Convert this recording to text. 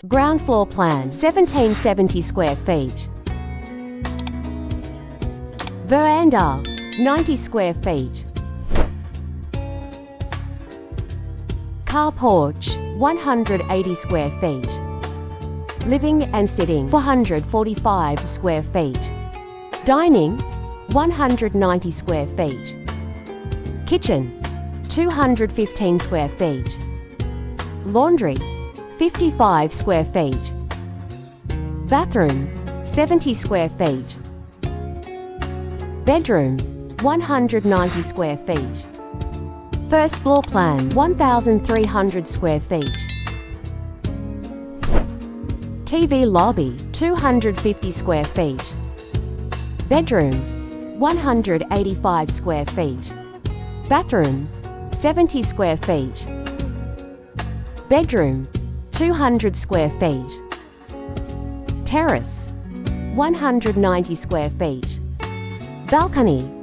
Ground floor plan 1770 square feet. Veranda 90 square feet. Car porch 180 square feet. Living and sitting 445 square feet. Dining 190 square feet. Kitchen 215 square feet. Laundry 55 square feet. Bathroom 70 square feet. Bedroom 190 square feet. First floor plan 1,300 square feet. TV lobby 250 square feet. Bedroom 185 square feet. Bathroom 70 square feet. Bedroom 200 square feet. Terrace 190 square feet. Balcony